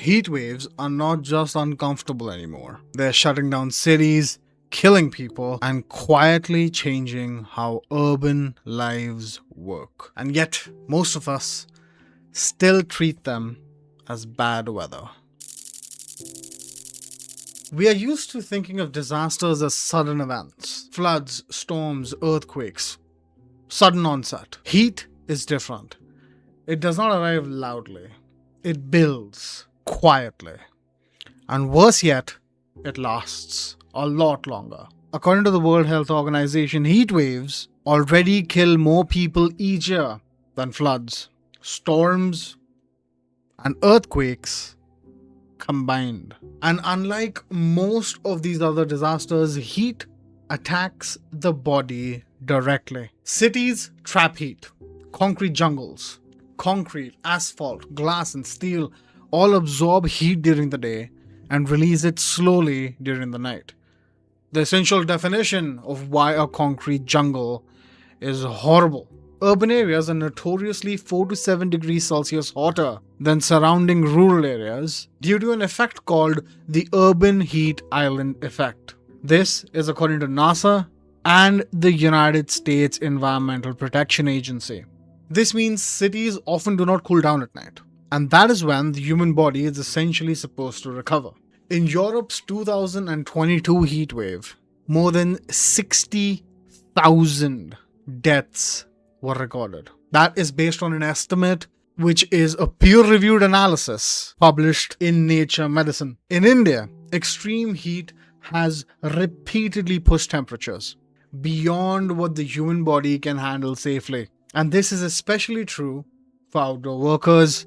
Heat waves are not just uncomfortable anymore. They're shutting down cities, killing people, and quietly changing how urban lives work. And yet, most of us still treat them as bad weather. We are used to thinking of disasters as sudden events: floods, storms, earthquakes, sudden onset. Heat is different. It does not arrive loudly. It builds quietly. And worse yet, it lasts a lot longer. According to the World Health Organization, heat waves already kill more people each year than floods, storms, and earthquakes combined. And unlike most of these other disasters, heat attacks the body directly. Cities trap heat. Concrete jungles, concrete, asphalt, glass, and steel all absorb heat during the day and release it slowly during the night. The essential definition of why a concrete jungle is horrible. Urban areas are notoriously 4 to 7 degrees Celsius hotter than surrounding rural areas due to an effect called the urban heat island effect. This is according to NASA and the United States Environmental Protection Agency. This means cities often do not cool down at night, and that is when the human body is essentially supposed to recover. In Europe's 2022 heat wave, more than 60,000 deaths were recorded. That is based on an estimate which is a peer-reviewed analysis published in Nature Medicine. In India, extreme heat has repeatedly pushed temperatures beyond what the human body can handle safely. And this is especially true for outdoor workers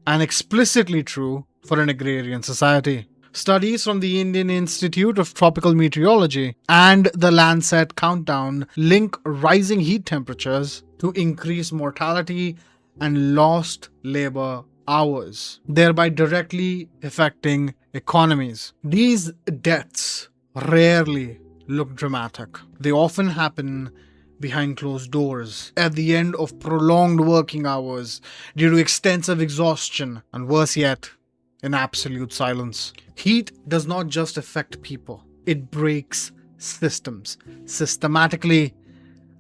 and explicitly true for an agrarian society. Studies from the Indian Institute of Tropical Meteorology and the Lancet Countdown link rising heat temperatures to increased mortality and lost labor hours, thereby directly affecting economies. These deaths rarely look dramatic. They often happen behind closed doors, at the end of prolonged working hours, due to extensive exhaustion, and worse yet, in absolute silence. Heat does not just affect people, it breaks systems, systematically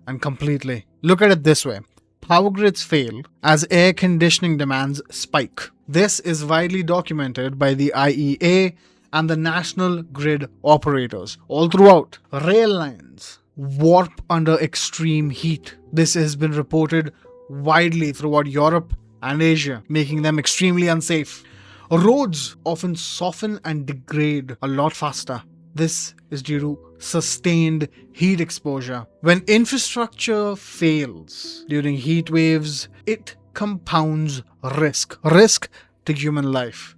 and completely. Look at it this way. Power grids fail as air conditioning demands spike. This is widely documented by the IEA and the national grid operators all throughout. Rail lines warp under extreme heat. This has been reported widely throughout Europe and Asia, making them extremely unsafe. Roads often soften and degrade a lot faster. This is due to sustained heat exposure. When infrastructure fails during heat waves, it compounds risk. Risk to human life,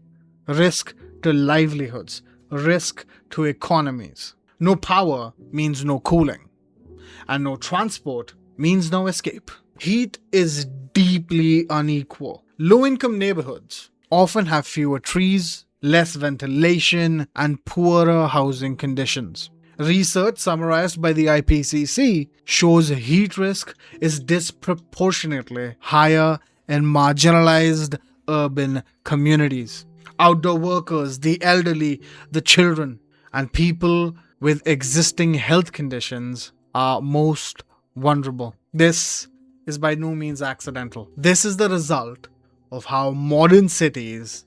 risk to livelihoods, risk to economies. No power means no cooling, and no transport means no escape. Heat is deeply unequal. Low-income neighborhoods often have fewer trees, less ventilation, and poorer housing conditions. Research summarized by the IPCC shows heat risk is disproportionately higher in marginalized urban communities. Outdoor workers, the elderly, the children, and people with existing health conditions are most vulnerable. This is by no means accidental. This is the result of how modern cities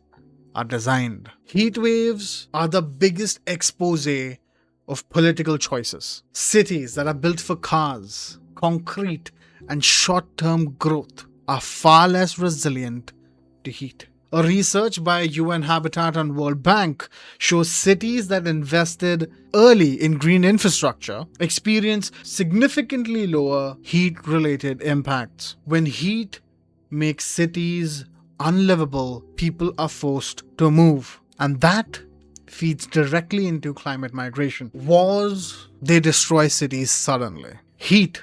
are designed. Heat waves are the biggest expose of political choices. Cities that are built for cars, concrete, and short-term growth are far less resilient to heat. A research by UN Habitat and World Bank shows cities that invested early in green infrastructure experience significantly lower heat-related impacts. When heat makes cities unlivable, people are forced to move. And that feeds directly into climate migration. Wars, they destroy cities suddenly. Heat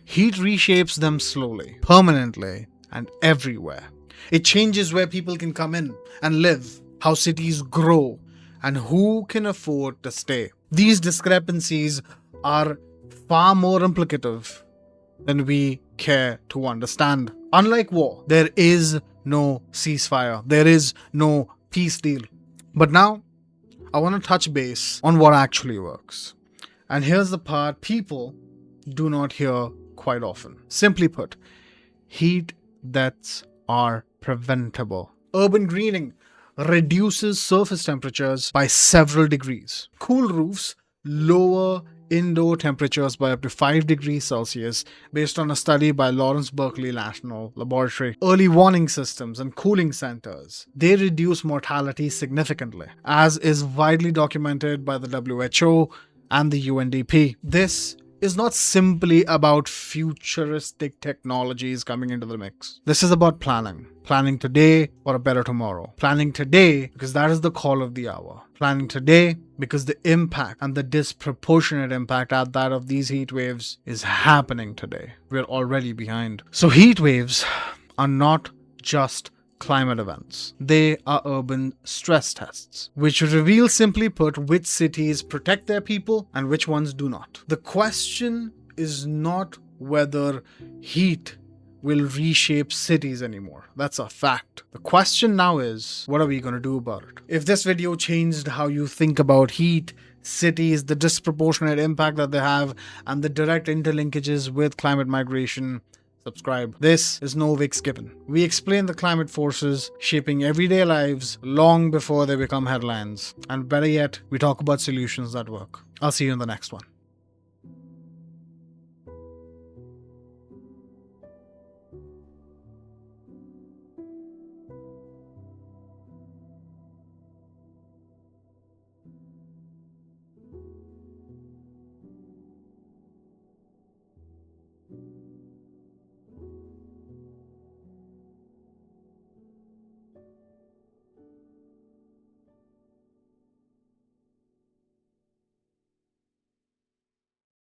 reshapes them slowly, permanently, and everywhere. It changes where people can come in and live, how cities grow, and who can afford to stay. These discrepancies are far more implicative than we care to understand. Unlike war, there is no ceasefire. There is no peace deal. But now, I want to touch base on what actually works. And here's the part people do not hear quite often. Simply put, heat deaths are preventable. Urban greening reduces surface temperatures by several degrees. Cool roofs lower indoor temperatures by up to 5 degrees Celsius based on a study by Lawrence Berkeley National Laboratory. Early warning systems and cooling centers, they reduce mortality significantly, as is widely documented by the WHO and the UNDP. This is not simply about futuristic technologies coming into the mix. This is about planning. Planning today for a better tomorrow. Planning today because that is the call of the hour. Planning today because the impact and the disproportionate impact at that of these heat waves is happening today. We're already behind. So heat waves are not just climate events. They are urban stress tests, which reveal, simply put, which cities protect their people and which ones do not. The question is not whether heat will reshape cities anymore. That's a fact. The question now is, what are we going to do about it? If this video changed how you think about heat, cities, the disproportionate impact that they have, and the direct interlinkages with climate migration, subscribe. This is Noviksgiven. We explain the climate forces shaping everyday lives long before they become headlines. And better yet, we talk about solutions that work. I'll see you in the next one.